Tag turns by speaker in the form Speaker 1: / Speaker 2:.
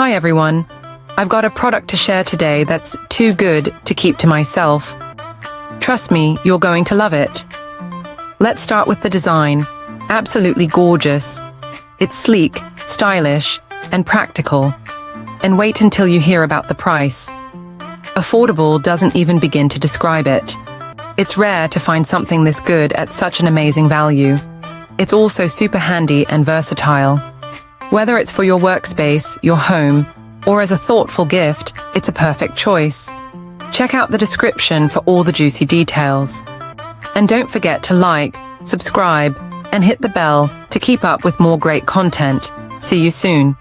Speaker 1: Hi everyone. I've got a product to share today that's too good to keep to myself. Trust me, you're going to love it. Let's start with the design. Absolutely gorgeous. It's sleek, stylish, and practical. And wait until you hear about the price. Affordable doesn't even begin to describe it. It's rare to find something this good at such an amazing value. It's also super handy and versatile. Whether it's for your workspace, your home, or as a thoughtful gift, it's a perfect choice. Check out the description for all the juicy details. And don't forget to like, subscribe, and hit the bell to keep up with more great content. See you soon.